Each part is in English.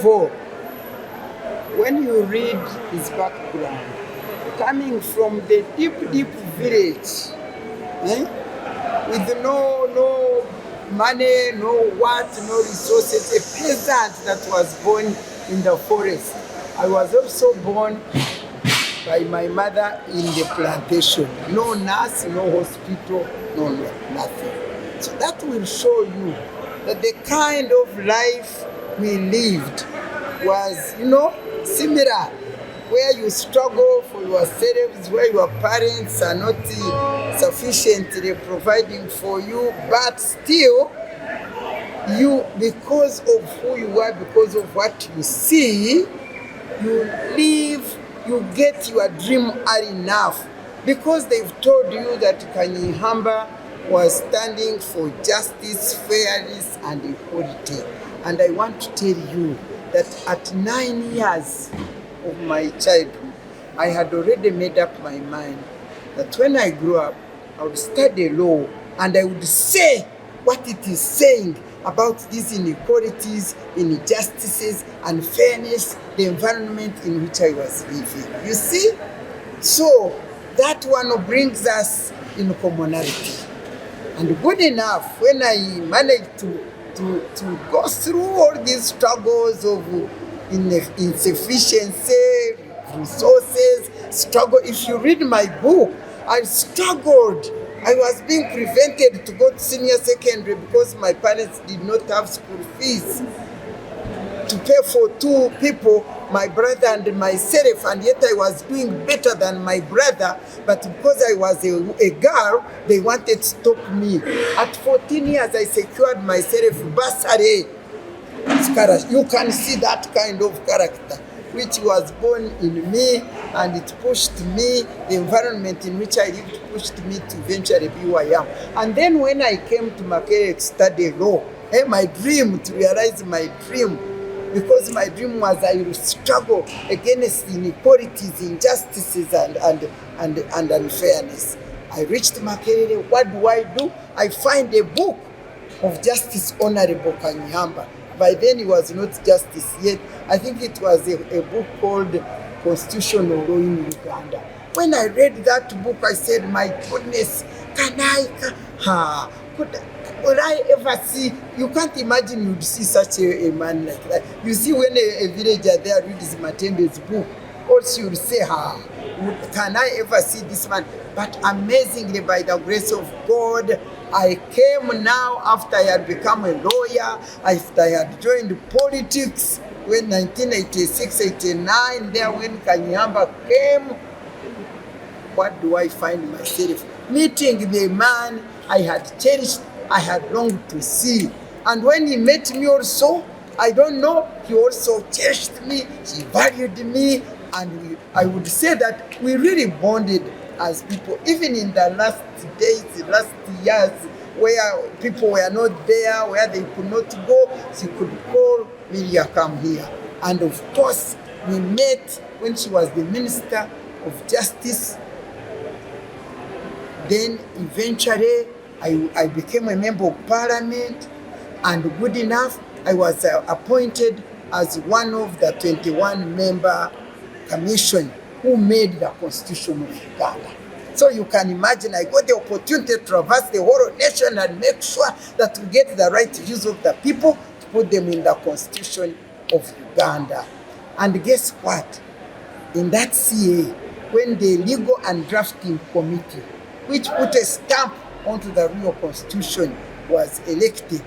all, when you read his background, coming from the deep village, with no money, no resources, a peasant that was born in the forest. I was also born by my mother in the plantation. No nurse, no hospital, nothing. So that will show you that the kind of life we lived was, similar, where you struggle for yourselves, where your parents are not sufficiently providing for you, but still, you, because of who you are, because of what you see, you live, you get your dream early enough, because they've told you that Kanyeihamba was standing for justice, fairness, and equality. And I want to tell you that at 9 years of my childhood, I had already made up my mind that when I grew up, I would study law and I would say what it is saying about these inequalities, injustices, and fairness, the environment in which I was living. You see? So that one brings us in commonality. And good enough, when I managed to go through all these struggles of insufficiency, resources, struggle. If you read my book, I struggled. I was being prevented to go to senior secondary because my parents did not have school fees to pay for two people, my brother and myself, and yet I was doing better than my brother, but because I was a girl, they wanted to stop me. At 14 years, I secured myself bursary. You can see that kind of character, which was born in me, and it pushed me, the environment in which I lived pushed me to eventually be who I am. And then when I came to Makerere to study law, my dream, to realize my dream, because my dream was I would struggle against inequalities, injustices, and unfairness. I reached Makerere. What do? I find a book of Justice Honorable Kanyeihamba. By then, it was not justice yet. I think it was a book called Constitutional Law in Uganda. When I read that book, I said, my goodness, would I ever see? You can't imagine you'd see such a man like that. You see, when a villager there reads Matembe's book, also you'll say, can I ever see this man? But amazingly, by the grace of God, I came now after I had become a lawyer, after I had joined politics, when 1986-89, there when Kanyeihamba came. What do I find myself? Meeting the man I had cherished, I had longed to see. And when he met me also, I don't know, he also cherished me, he valued me, and I would say that we really bonded as people, even in the last days, the last years, where people were not there, where they could not go, she could call Miria, come here. And of course, we met when she was the Minister of Justice. Then eventually, I became a member of Parliament, and good enough, I was appointed as one of the 21-member commission who made the Constitution of Uganda. So you can imagine, I got the opportunity to traverse the whole nation and make sure that we get the right views of the people to put them in the Constitution of Uganda. And guess what? In that CA, when the Legal and Drafting Committee, which put a stamp onto the real Constitution, was elected,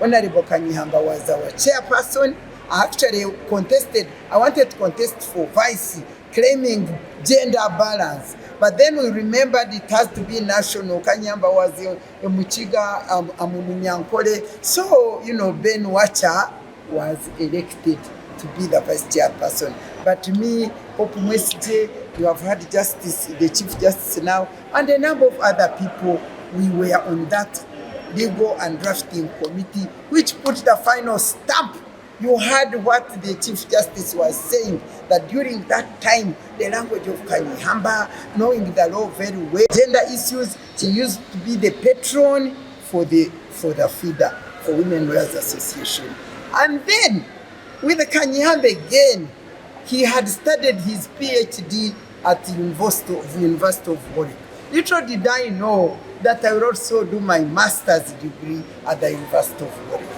Honorable Kanyeihamba was our chairperson. I actually contested, I wanted to contest for vice, claiming gender balance. But then we remembered it has to be national. Kanyeihamba was a Muchiga, Amununyankole. So, Ben Wacha was elected to be the vice chairperson. But me, Hope Mwesije, you have had justice, the Chief Justice now, and a number of other people, we were on that Legal and Drafting Committee, which put the final stamp. You heard what the Chief Justice was saying, that during that time, the language of Kanyeihamba, knowing the law very well, gender issues, she used to be the patron for the FIDA, for Women Lawyers Association. And then, With Kanyeihamba again, he had studied his PhD at the University of Warwick. Little did I know that I will also do my master's degree at the University of Warwick.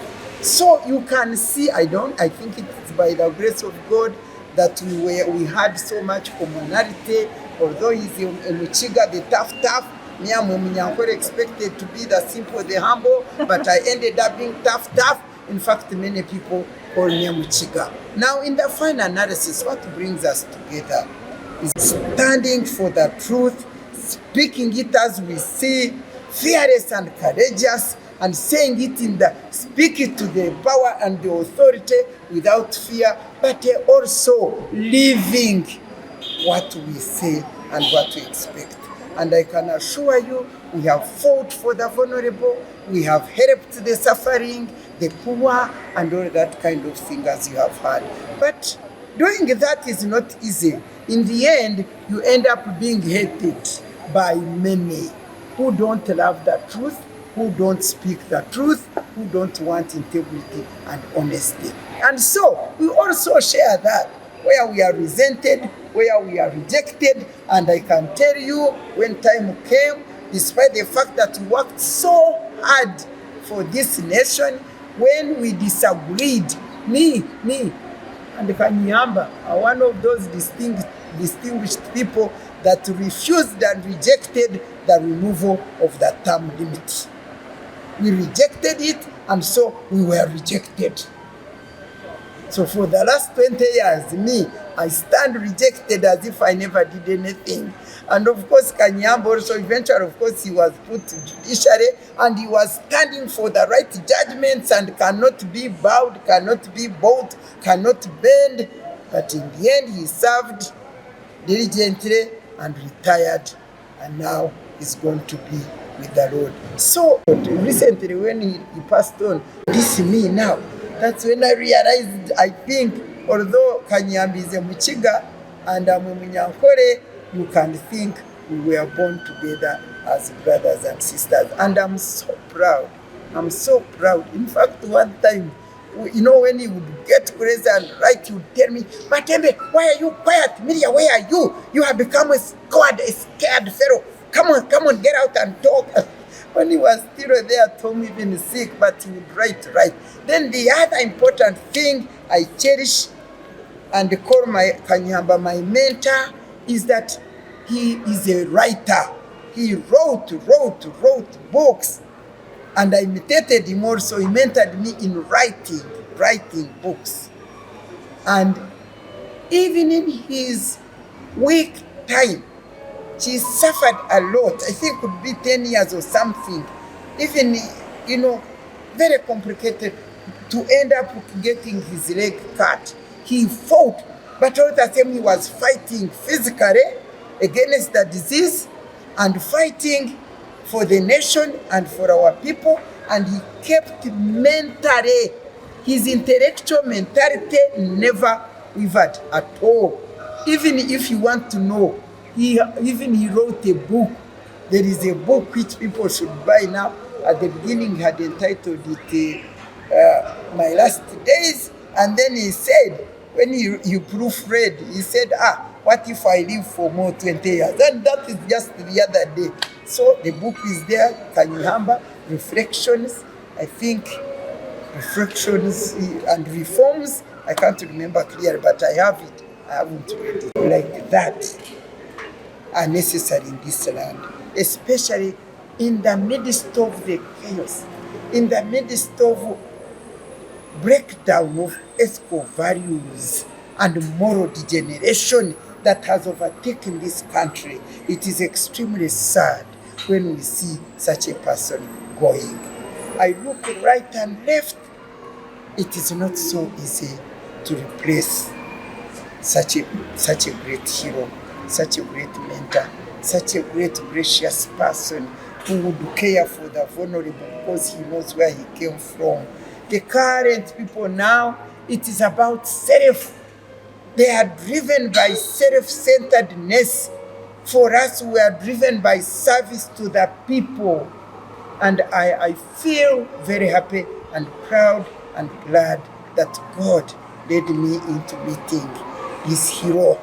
So you can see, I think it's by the grace of God that we had so much commonality. Although he's a Muchiga, the tough, me and Munyankore expected to be the simple, the humble, but I ended up being tough. In fact, many people call me Muchiga. Now, in the final analysis, what brings us together is standing for the truth, speaking it as we see, fearless and courageous, and saying it speak it to the power and the authority without fear, but also living what we say and what we expect. And I can assure you, we have fought for the vulnerable, we have helped the suffering, the poor, and all that kind of thing as you have heard. But doing that is not easy. In the end, you end up being hated by many who don't love the truth, who don't speak the truth, who don't want integrity and honesty. And so we also share that, where we are resented, where we are rejected, and I can tell you, when time came, despite the fact that we worked so hard for this nation, when we disagreed, me and Kanyeihamba are one of those distinguished people that refused and rejected the removal of the term limit. We rejected it, and so we were rejected. So for the last 20 years, I stand rejected as if I never did anything. And of course, Kanyeihamba also eventually, of course, he was put to judiciary, and he was standing for the right judgments and cannot be bowed, cannot be bought, cannot bend. But in the end, he served diligently and retired, and now he's going to be with the Lord. So recently, when he passed on, this me now, that's when I realized, I think, although Kanyeihamba is a Muchiga and I'm a Munyankore, you can think we were born together as brothers and sisters. And I'm so proud. I'm so proud. In fact, one time, when he would get crazy and write, he would tell me, Matembe, why are you quiet? Miria, where are you? You have become a scared fellow. Come on, get out and talk. When he was still there at home, even sick, but he would write. Then the other important thing I cherish and call my Kanyeihamba my mentor is that he is a writer. He wrote books, and I imitated him also. He mentored me in writing books. And even in his weak time, she suffered a lot. I think it could be 10 years or something. Even, very complicated to end up getting his leg cut. He fought, but all the time he was fighting physically against the disease and fighting for the nation and for our people. And he kept mentally, his intellectual mentality never wavered at all. Even if you want to know, he wrote a book. There is a book which people should buy now. At the beginning, he had entitled it My Last Days. And then he said, when you proofread, he said, what if I live for more 20 years? And that is just the other day. So the book is there, Kanyeihamba, Reflections, I think, Reflections and Reforms. I can't remember clearly, but I have it. I haven't read it. Like that are necessary in this land, especially in the midst of the chaos, in the midst of breakdown of ethical values and moral degeneration that has overtaken this country. It is extremely sad when we see such a person going. I look right and left. It is not so easy to replace such a great hero, such a great mentor, such a great gracious person who would care for the vulnerable because he knows where he came from. The current people now, it is about self. They are driven by self-centeredness. For us, we are driven by service to the people. And I feel very happy and proud and glad that God led me into meeting his hero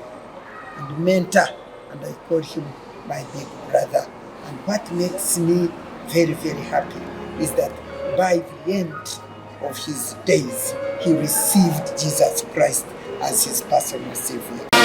and mentor, and I call him my big brother. And what makes me very, very happy is that by the end of his days, he received Jesus Christ as his personal Savior.